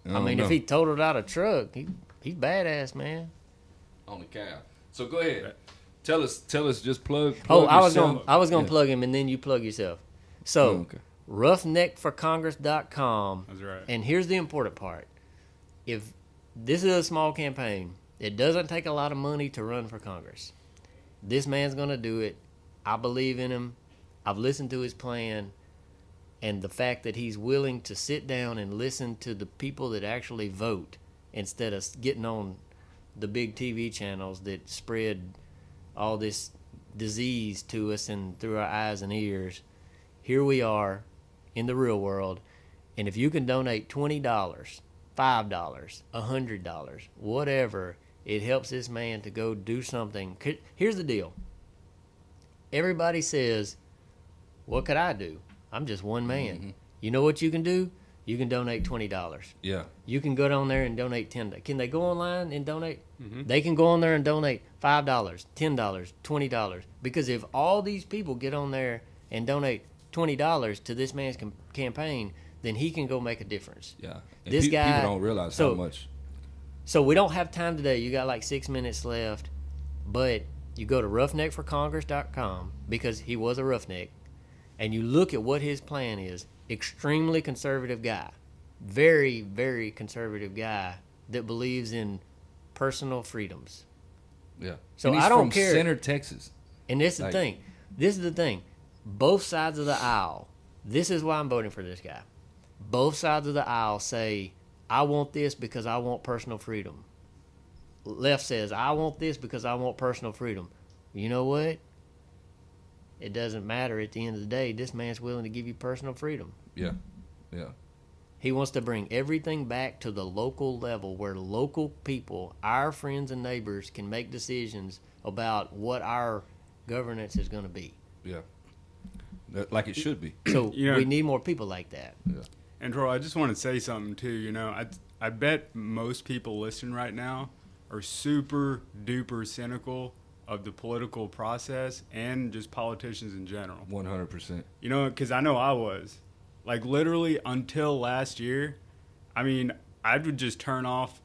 I mean, if he totaled out a truck, he's badass, man. on the cow. So go ahead. Tell us, just plug Oh, I was yourself. gonna Yeah. plug him, and then you plug yourself. So, Oh, okay. roughneckforcongress.com. That's right. And here's the important part. If this is a small campaign, it doesn't take a lot of money to run for Congress. This man's going to do it. I believe in him. I've listened to his plan. And the fact that he's willing to sit down and listen to the people that actually vote instead of getting on the big TV channels that spread all this disease to us and through our eyes and ears. Here we are in the real world. And if you can donate $20, $5, $100, whatever, it helps this man to go do something. Here's the deal. Everybody says, what could I do? I'm just one man. Mm-hmm. You know what you can do? You can donate $20. Yeah. You can go down there and donate $10. Can they go online and donate? Mm-hmm. They can go on there and donate $5, $10, $20. Because if all these people get on there and donate $20 to this man's campaign, then he can go make a difference. Yeah. And This guy- people don't realize so- how much. So we don't have time today. You got like 6 minutes left. But you go to roughneckforcongress.com because he was a roughneck. And you look at what his plan is. Extremely conservative guy. Very, very conservative guy that believes in personal freedoms. Yeah. So And he's I don't from care. Center, Texas. And this is Like- the thing. This is the thing. Both sides of the aisle. This is why I'm voting for this guy. Both sides of the aisle say, I want this because I want personal freedom. left says, I want this because I want personal freedom. You know what? It doesn't matter at the end of the day. This man's willing to give you personal freedom. Yeah. Yeah. He wants to bring everything back to the local level where local people, our friends and neighbors, can make decisions about what our governance is going to be. Yeah. Like it should be. So You know- we need more people like that. Yeah. And Troy, I just want to say something too. I bet most people listening right now are super duper cynical of the political process and just politicians in general. 100%. Because I know I was. Like, literally until last year, I mean, I would just turn off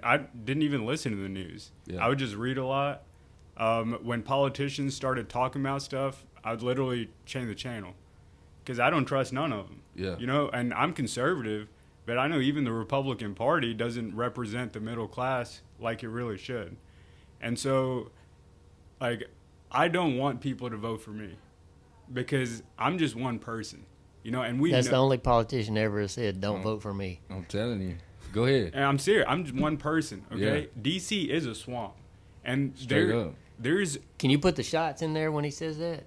I didn't even listen to the news. Yeah. I would just read a lot. When politicians started talking about stuff, I would literally change the channel because I don't trust none of them. Yeah. And I'm conservative, but I know even the Republican Party doesn't represent the middle class like it really should. And so, like, I don't want people to vote for me because I'm just one person. And we That's know, the only politician ever has said, don't vote for me. I'm telling you. Go ahead. and I'm serious. I'm just one person, okay? Yeah. DC is a swamp. And Straight up. there's Can you put the shots in there when he says that?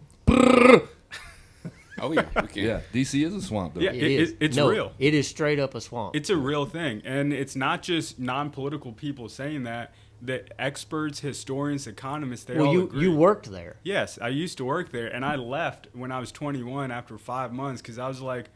Oh yeah, we can. Yeah. DC is a swamp, though. Yeah. It is. It's No, real. It is straight up a swamp. It's a real thing. And it's not just non-political people saying that. The experts, historians, economists, they all well, agree. you worked there. Yes, I used to work there, and I left when I was 21 after 5 months because I was like,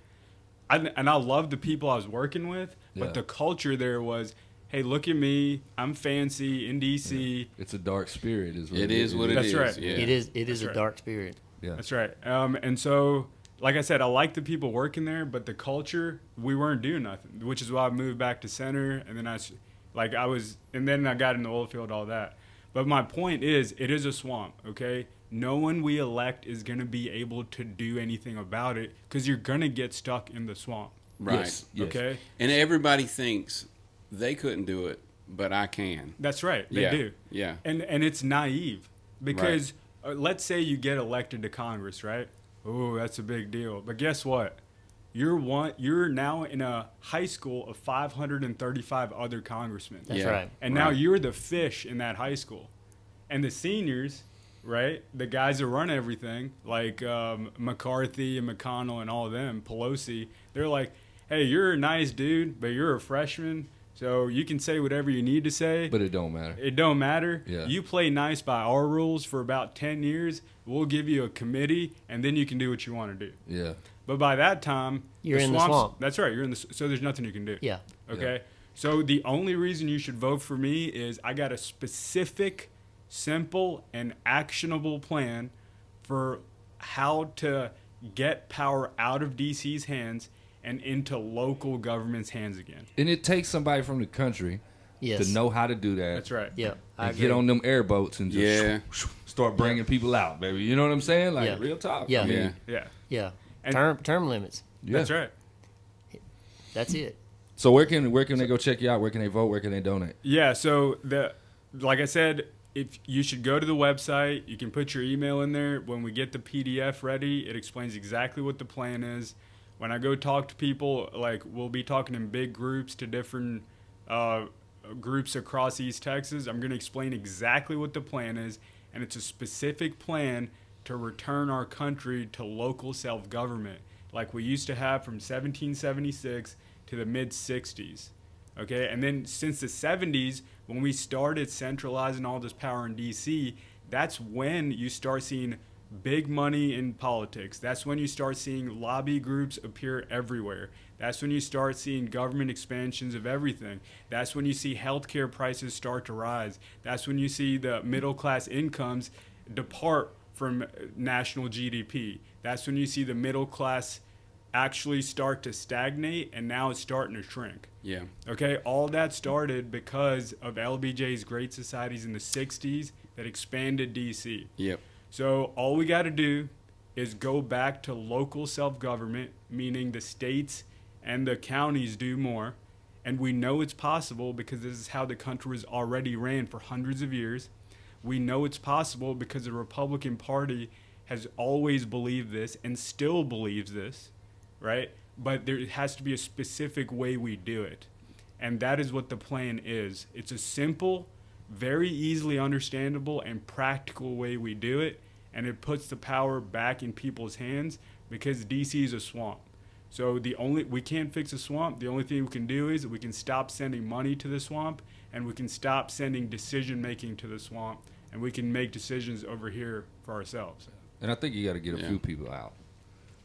I loved the people I was working with, but Yeah. the culture there was, hey, look at me, I'm fancy in DC. It's a dark spirit. It is what it That's is. right. Yeah. It is That's a right. dark spirit. Yeah. That's right. And so, like I said, I like the people working there, but the culture, we weren't doing nothing, which is why I moved back to center, and then then I got in the oil field, all that. But my point is, it is a swamp, okay? No one we elect is going to be able to do anything about it because you're going to get stuck in the swamp, Right. Yes. Yes. okay? And everybody thinks they couldn't do it, but I can. That's right. They Yeah. do. Yeah. And it's naive because let's say you get elected to Congress, right? Oh, that's a big deal. But guess what? You're now in a high school of 535 other congressmen. That's Yeah. right. And now you're the fish in that high school. And the seniors, right, the guys that run everything, like McCarthy and McConnell and all of them, Pelosi, they're like, hey, you're a nice dude, but you're a freshman, so you can say whatever you need to say. But it don't matter. It don't matter. Yeah. You play nice by our rules for about 10 years, we'll give you a committee, and then you can do what you want to do. Yeah. But by that time, You're in the swamp. That's right. You're in the so there's nothing you can do. Yeah. Okay. Yeah. So the only reason you should vote for me is I got a specific, simple, and actionable plan for how to get power out of DC's hands and into local government's hands again. And it takes somebody from the country Yes. to know how to do that. That's right. Yeah. I And agree. get on them airboats and just Yeah. start bringing people out, baby. You know what I'm saying? Like, Yeah. real talk. Yeah. I mean, Yeah. Yeah. Yeah. And- Term limits. yeah. That's right. That's it. So where can they go check you out? Where can they vote? Where can they donate? Yeah, so like I said, if you should go to the website, you can put your email in there. When we get the PDF ready, it explains exactly what the plan is. When I go talk to people, like we'll be talking in big groups to different groups across East Texas, I'm going to explain exactly what the plan is, and it's a specific plan to return our country to local self-government like we used to have from 1776 to the mid-60s. Okay, and then since the 70s, when we started centralizing all this power in D.C., that's when you start seeing big money in politics. That's when you start seeing lobby groups appear everywhere. That's when you start seeing government expansions of everything. That's when you see healthcare prices start to rise. That's when you see the middle class incomes depart from national GDP. That's when you see the middle class actually start to stagnate, and now it's starting to shrink. Yeah. Okay, all that started because of LBJ's Great Societies in the 60s that expanded DC. Yep. So all we got to do is go back to local self-government, meaning the states and the counties do more. And we know it's possible because this is how the country was already ran for hundreds of years. We know it's possible because the Republican Party has always believed this and still believes this, right? But there has to be a specific way we do it. And that is what the plan is. It's a simple, very easily understandable and practical way we do it, and it puts the power back in people's hands because DC is a swamp. So we can't fix a swamp. The only thing we can do is we can stop sending money to the swamp, and we can stop sending decision making to the swamp, and we can make decisions over here for ourselves. And I think you got to get a few people out.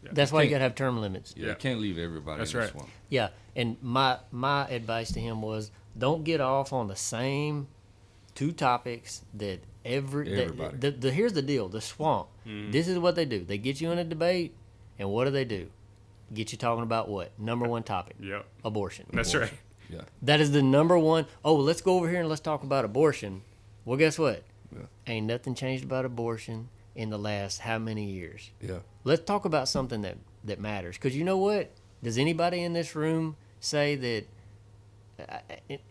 That's why you got to have term limits. Yeah, you can't leave everybody That's in the right. swamp. Yeah, and my advice to him was don't get off on the same two topics that Everybody. here's the deal, the swamp. This is what they do. They get you in a debate, and what do? Get you talking about what? Number one topic. Yep. Abortion. That's right. Yeah. That is the number one. Oh, let's go over here and let's talk about abortion. Well, guess what? Yeah. Ain't nothing changed about abortion in the last how many years? Yeah. Let's talk about something that matters. Because you know what? Does anybody in this room say that,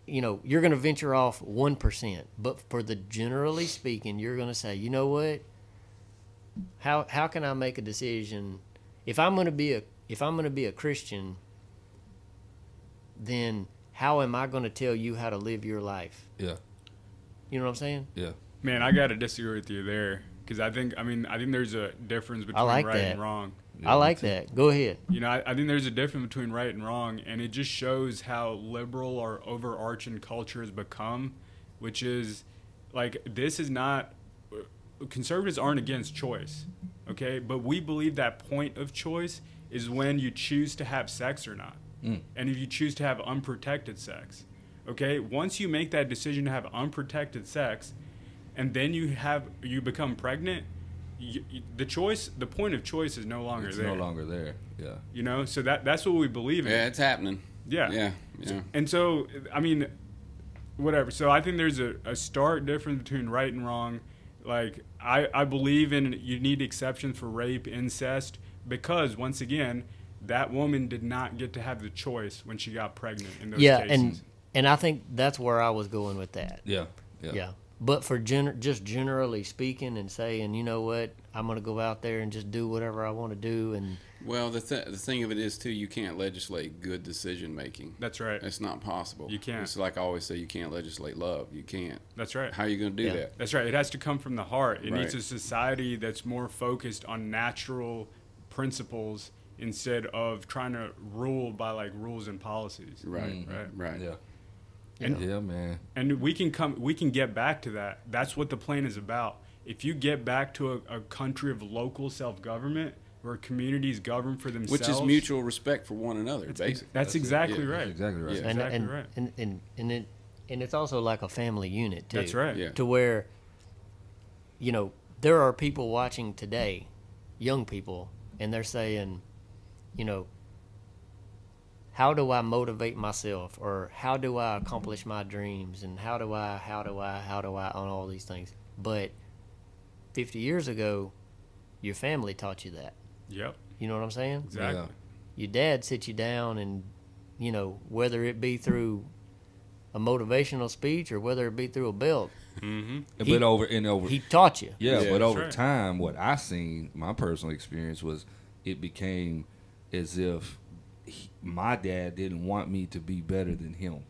you're going to venture off 1%, but for the generally speaking, you're going to say, you know what? How can I make a decision if I'm going to be a Christian? Then how am I going to tell you how to live your life? Yeah. You know what I'm saying? Yeah. Man, I gotta disagree with you there because I think there's a difference between like right that. and wrong. I like that. Go ahead. I think there's a difference between right and wrong, and it just shows how liberal our overarching culture has become, which is like this is not conservatives aren't against choice, okay? But we believe that point of choice is when you choose to have sex or not, and if you choose to have unprotected sex, okay? Once you make that decision to have unprotected sex, and then you become pregnant. The point of choice is no longer there. It's no longer there. Yeah. So that's what we believe in. Yeah, it's happening. Yeah. Yeah. And so, whatever. So I think there's a stark difference between right and wrong. Like, I believe in you need exceptions for rape, incest, because, once again, that woman did not get to have the choice when she got pregnant in those cases. And I think that's where I was going with that. Yeah. Yeah. But for just generally speaking and saying, you know what, I'm going to go out there and just do whatever I want to do. And Well, the thing of it is, too, you can't legislate good decision making. That's right. It's not possible. You can't. It's like I always say, you can't legislate love. You can't. That's right. How are you going to do that? That's right. It has to come from the heart. It Right. needs a society that's more focused on natural principles instead of trying to rule by like rules and policies. Right. Right. Yeah. And- yeah, man. And we can get back to that. That's what the plan is about. If you get back to a country of local self-government where communities govern for themselves, Which is mutual respect for one another, basically. That's exactly right. That's exactly right. Yeah. That's exactly right. And it's also like a family unit too. That's right. Yeah. To where, there are people watching today, young people, and they're saying, how do I motivate myself, or how do I accomplish my dreams, and how do I on all these things. But 50 years ago, your family taught you that. Yep. You know what I'm saying? Exactly. Yeah. Your dad sit you down and, whether it be through a motivational speech or whether it be through a belt, But He- over he taught you. yeah, Yeah, but that's over right. time, what I seen, my personal experience was, it became as if my dad didn't want me to be better than him.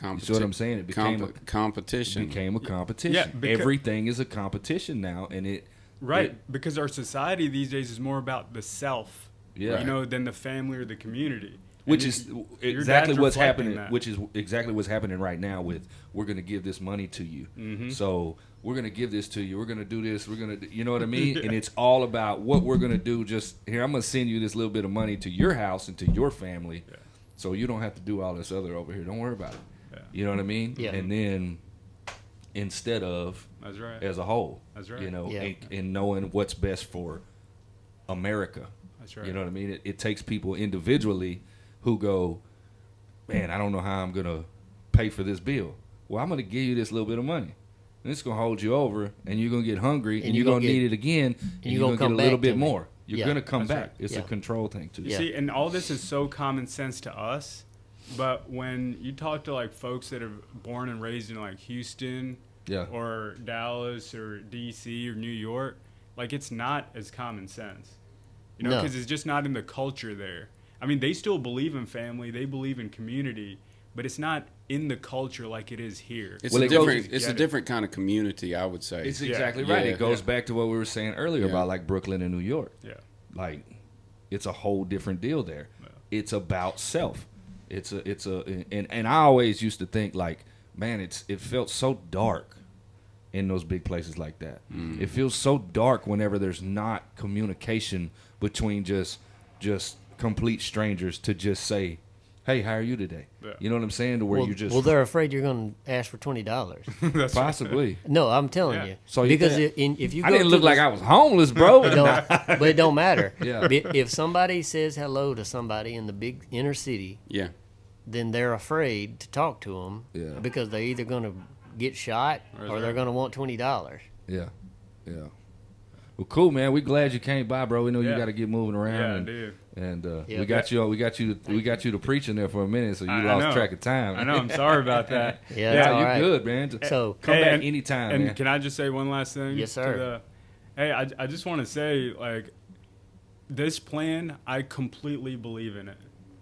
You see what I'm saying? It became competition. became a competition. Yeah, because- Everything is a competition now, and Right. Because our society these days is more about the self, Yeah. than the family or the community. which And is your exactly dad's what's reflecting happening. that. Which is exactly what's happening right now. With we're going to give this money to you, so we're going to give this to you. We're going to do this. We're going to, you know what I mean? And it's all about what we're going to do. Just here, I'm going to send you this little bit of money to your house and to your family, so you don't have to do all this other over here. Don't worry about it. Yeah. You know what I mean? Yeah. And then instead of That's right. as a whole, That's right. Yeah. and knowing what's best for America. That's right. You know what I mean? It takes people individually who go, man, I don't know how I'm going to pay for this bill. Well, I'm going to give you this little bit of money. And it's going to hold you over, and you're going to get hungry, and you're going to need it again, and you're going to get a little bit more. You're Yeah. going to come That's back. right. It's a Yeah. control thing, too. Yeah. See, and all this is so common sense to us, but when you talk to like folks that are born and raised in like Houston Yeah. or Dallas or DC or New York, like it's not as common sense, you know, No. because it's just not in the culture there. I mean, they still believe in family, they believe in community, but it's not in the culture like it is here. It's Well, a it goes- different. It's a different kind of community, I would say. It's exactly right. Yeah, It goes yeah. back to what we were saying earlier Yeah. about like Brooklyn and New York. Yeah. Like, it's a whole different deal there. Yeah. It's about self. And I always used to think like, man, it felt so dark in those big places like that. It feels so dark whenever there's not communication between just complete strangers to just say, hey, how are you today? Yeah. You know what I'm saying? To where Well, you just well, they're afraid you're going to ask for $20. possibly. No, I'm telling Yeah. you. So you because think- if you go I didn't to look like this- I was homeless, bro. but it don't matter. Yeah. If somebody says hello to somebody in the big inner city, Yeah. then they're afraid to talk to them Yeah. because they're either going to get shot or they're going to want $20. Yeah, yeah. Well, cool, man. We glad you came by, bro. We know you Yeah. got to get moving around. Yeah, and, dude. And Yeah. we got you to preaching there for a minute, so you I lost know. track of time. I know. I'm sorry about that. Yeah, it's all you're right. good, man. Just So, come Hey, back and- anytime, And man. can I just say one last thing? Yes, to sir. Hey, I just want to say, like, this plan, I completely believe in it.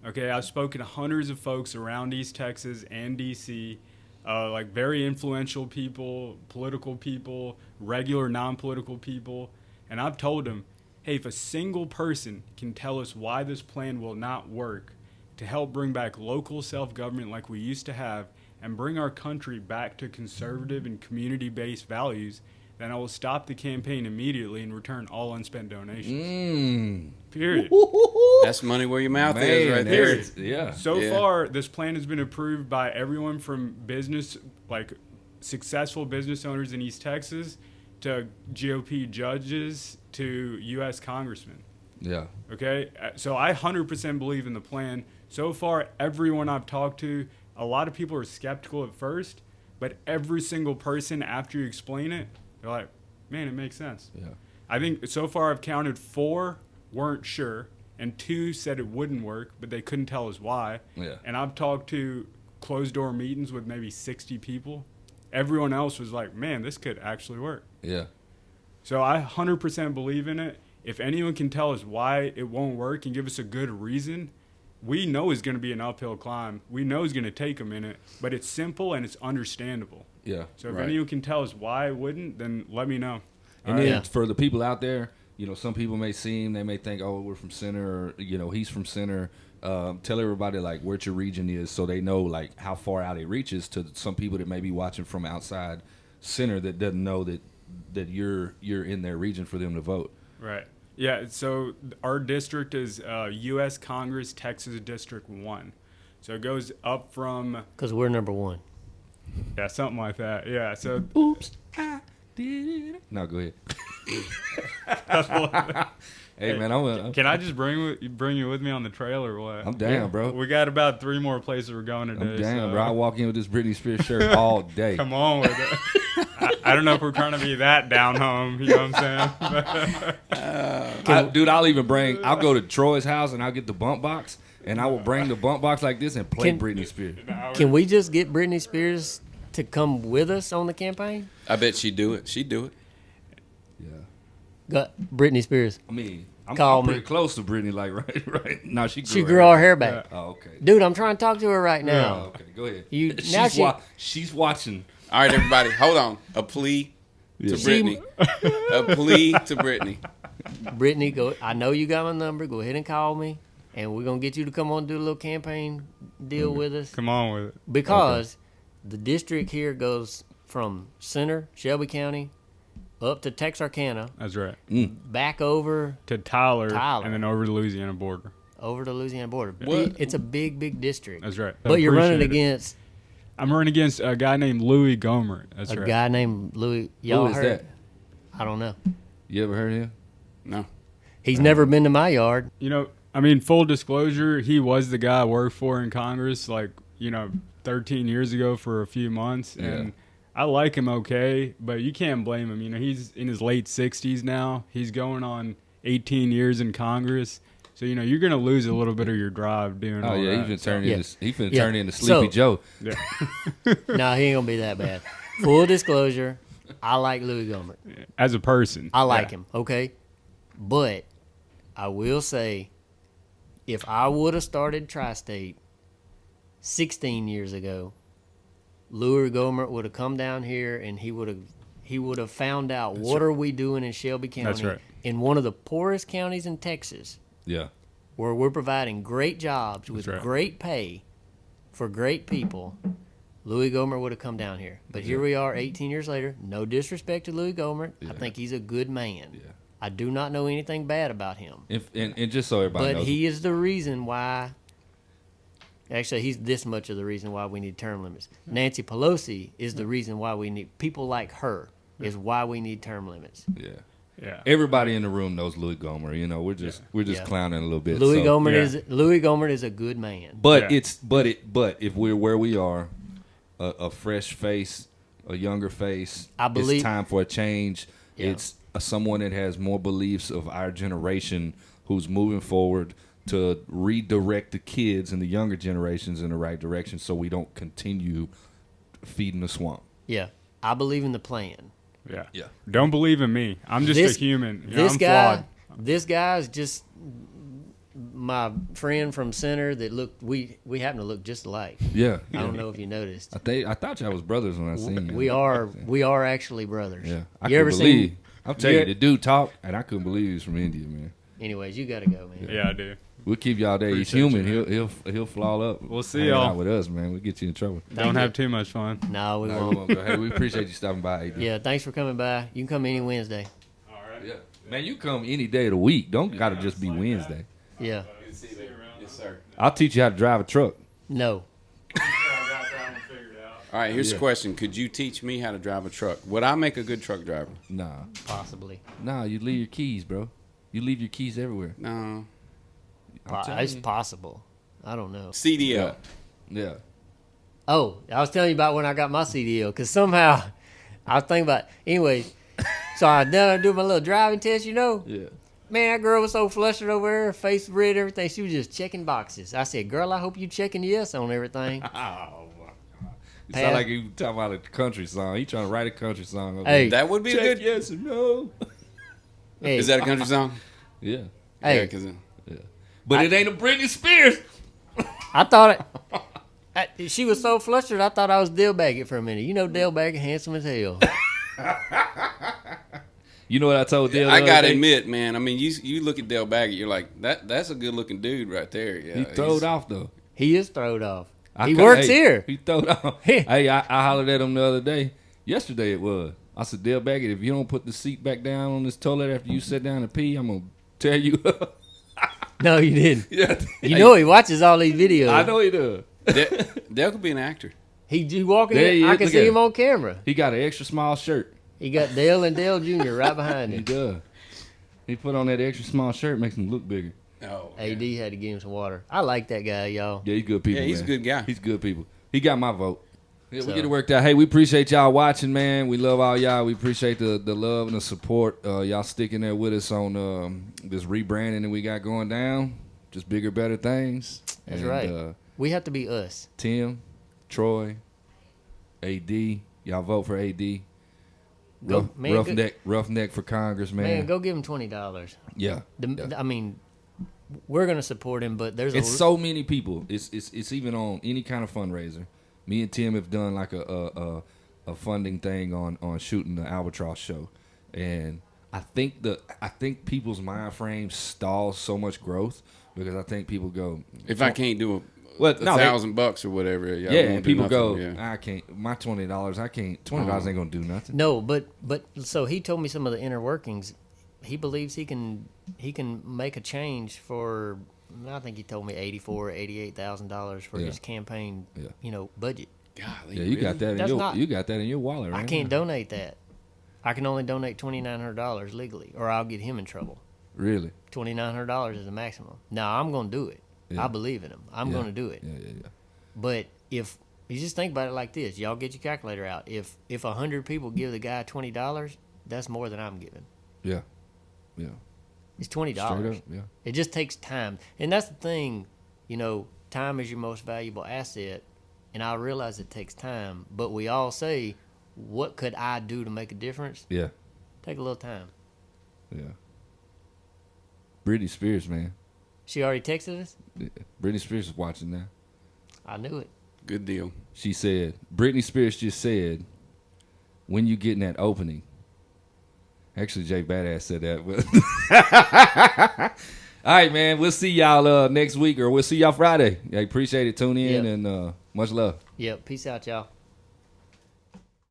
Okay, I've spoken to hundreds of folks around East Texas and DC, like very influential people, political people, regular non-political people, and I've told them, hey, if a single person can tell us why this plan will not work to help bring back local self-government like we used to have and bring our country back to conservative and community-based values, then I will stop the campaign immediately and return all unspent donations. Period. That's money where your mouth Man, is, right there. that's- Yeah. So Yeah. far, this plan has been approved by everyone from business, like successful business owners in East Texas, to GOP judges, to U.S. congressmen. Yeah. Okay? So I 100% believe in the plan. So far, everyone I've talked to, a lot of people are skeptical at first, but every single person, after you explain it, they're like, man, it makes sense. Yeah. I think so far I've counted 4 weren't sure, and 2 said it wouldn't work, but they couldn't tell us why. Yeah. And I've talked to closed door meetings with maybe 60 people. Everyone else was like, man, this could actually work. Yeah. So I 100% believe in it. If anyone can tell us why it won't work and give us a good reason, we know it's going to be an uphill climb. We know it's going to take a minute, but it's simple and it's understandable. Yeah. So if Right. anyone can tell us why it wouldn't, then let me know. And then Yeah. for the people out there, you know, some people may see him, they may think, oh, we're from Center, or, you know, he's from Center. Tell everybody, like, where your region is so they know, like, how far out it reaches to some people that may be watching from outside Center that doesn't know that you're in their region for them to vote. Right. Yeah, so our district is U.S. Congress, Texas District 1. So it goes up from, because we're number one. yeah, something like that. Yeah, so Oops, I did it. No, go ahead. Hey, man, can I just bring you with me on the trail or what? I'm down, bro. We got about 3 more places we're going today. I'm down, so bro. I walk in with this Britney Spears shirt all day. Come on with it. I don't know if we're trying to be that down home. You know what I'm saying? Dude, I'll go to Troy's house and I'll get the bump box and I will bring the bump box like this and play Can- Britney Spears. Can we just get Britney Spears to come with us on the campaign? I bet she'd do it. She'd do it. Yeah. Got Britney Spears. I mean, I'm Call pretty me. close to Britney, like, right? No, she She grew her hair back. Oh, okay. Dude, I'm trying to talk to her right Oh, now. okay, go ahead. Now She's watching. All right, everybody, hold on. A plea to She- Britney. A plea to Britney. Brittany, go. I know you got my number. Go ahead and call me, and we're gonna get you to come on and do a little campaign deal with us. Come on with it. Because the district here goes from Center, Shelby County, up to Texarkana, That's right. back over To Tyler, Tyler. and then over to the Louisiana border. over to Louisiana border. What? It's a big district. That's right. But you're running Appreciate it. against I'm running against a guy named Louis Gomer. That's a right. guy named Louis. Y'all Who is heard? that? I don't know. You ever heard of him? No. He's never been to my yard. You know, I mean, full disclosure, he was the guy I worked for in Congress, like, 13 years ago for a few months. And Yeah. I like him okay, but you can't blame him. You know, he's in his late 60s now. He's going on 18 years in Congress. So, you're going to lose a little bit of your drive doing Oh all yeah, that. he finna Yeah. turn into Sleepy So- Joe. Yeah. No, he ain't gonna be that bad. Full disclosure, I like Louis Gomer. As a person. I like Yeah. him, okay? But I will say, if I would have started Tri-State 16 years ago, Louis Gohmert would have come down here and he would have found out what are we doing in Shelby County, That's right. in one of the poorest counties in Texas, Yeah. where we're providing great jobs with That's right. great pay for great people. Louis Gohmert would have come down here. But here we are 18 years later. No disrespect to Louis Gohmert. I think he's a good man. Yeah. I do not know anything bad about him. And just so everybody But knows. he is the reason why. Actually, he's this much of the reason why we need term limits. Nancy Pelosi is the reason why we need people like her. Is why we need term limits. Yeah. Yeah. Everybody in the room knows Louis Gohmert. You know, we're just Yeah. clowning a little bit. Louis so. Gohmert is a good man. But Yeah. but if we're where we are, a fresh face, a younger face, I believe- it's time for a change. Yeah. It's someone that has more beliefs of our generation who's moving forward to redirect the kids and the younger generations in the right direction so we don't continue feeding the swamp. Yeah, I believe in the plan. Yeah. Yeah. Don't believe in me. I'm just This- a human. You know, This I'm guy, flawed. this guy is just my friend from Center that looked. We happen to look just alike. Yeah. I don't know if you noticed. I thought y'all was brothers when I seen you. We are actually brothers. Yeah. I You couldn't ever believe. seen? I'm telling you, you- the dude talked, and I couldn't believe he was from India, man. Anyways, you gotta go, man. Yeah, I do. We'll keep y'all there. He's Appreciate human. you, He'll flaw up. We'll see hanging y'all. out with us, man. We'll get you in trouble. Don't you. have too much fun. No, we No, won't. we won't go. Hey, we appreciate you stopping by. AD. Yeah, thanks for coming by. You can come any Wednesday. All right. Yeah. Man, you come any day of the week. Don't gotta just be Wednesday. Yeah. Yes, sir. I'll teach you how to drive a truck. No. All right, here's Yeah. the question. Could you teach me how to drive a truck? Would I make a good truck driver? Nah. Possibly. Nah, you leave your keys, bro. You leave your keys everywhere. No. I'm telling It's you. possible. I don't know. CDL. Yeah. Oh, I was telling you about when I got my CDL because somehow I was thinking about. Anyways, so I done do my little driving test. You know, Yeah. man, that girl was so flustered over there, her face red, everything. She was just checking boxes. I said, "Girl, I hope you checking yes on everything." Oh, my God. You Pass. sound like you talking about a country song. He trying to write a country song. over Hey. there. That would be a Check good. yes or no. Hey, Is that a country song? Yeah. hey, Yeah, 'cause But it ain't a Britney Spears. I thought she was so flustered. I thought I was Dale Baggett for a minute. You know, Dale Baggett, handsome as hell. You know what I told Dale? I the gotta other day? admit, man. I mean, you look at Dale Baggett, you're like, that's a good looking dude right there. Yeah, He throwed off though. He is throwed off. I He cou- works hey, here. He throwed off. Hey, I hollered at him the other day. Yesterday it was. I said, Dale Baggett, if you don't put the seat back down on this toilet after you sit down and pee, I'm gonna tear you up. No, you didn't. Yeah. You know he watches all these videos. I know he does. Dale could be an actor. He walking There in. he I is. can Look see at him him. on camera. He got an extra small shirt. He got Dale and Dale Jr. right behind He him. does. He put on that extra small shirt, makes him look bigger. Oh, AD had to give him some water. I like that guy, y'all. Yeah, he's good people. yeah, he's a man. good guy. He's good people. He got my vote. Yeah, So- we get it worked out. Hey, we appreciate y'all watching, man. We love all y'all. We appreciate the love and the support. Y'all sticking there with us on this rebranding that we got going down. Just bigger, better things. That's And, right. We have to be us. Tim, Troy, AD. Y'all vote for AD. Go- man, go- Roughneck for Congress, man. Man, go give him $20. Yeah. Yeah. I mean, we're gonna support him, but there's It's so many people. It's even on any kind of fundraiser. Me and Tim have done like a funding thing on shooting the Albatross show, and I think people's mind frames stall so much growth because I think people go, If I can't do Well, a no, they- $1,000 or whatever, yeah, won't and do people go, nothing, yeah. I can't. My $20, I can't. $20 ain't gonna do nothing. No, but so he told me some of the inner workings. He believes he can make a change for. I think he told me $88,000 for Yeah. his campaign. Yeah. Budget. Golly, Yeah, you got that. That's not- You got that in your wallet, right? I can't now. donate that. I can only donate $2,900 legally, or I'll get him in trouble. Really? $2,900 is the maximum. Now I'm going to do it. Yeah. I believe in him. I'm Yeah. going to do it. Yeah. But if you just think about it like this, y'all get your calculator out. If 100 people give the guy $20, that's more than I'm giving. Yeah. It's $20. Straight up. Yeah. It just takes time, and that's the thing. Time is your most valuable asset, and I realize it takes time. But we all say, "What could I do to make a difference?" Yeah. Take a little time. Yeah. Britney Spears, man. She already texted us. Britney Spears is watching now. I knew it. Good deal. She said, Britney Spears just said, when you get in that opening. Actually, Jay Badass said that. But all right, man. We'll see y'all next week, or we'll see y'all Friday. I appreciate it. Tune in, and much love. Yep. Peace out, y'all.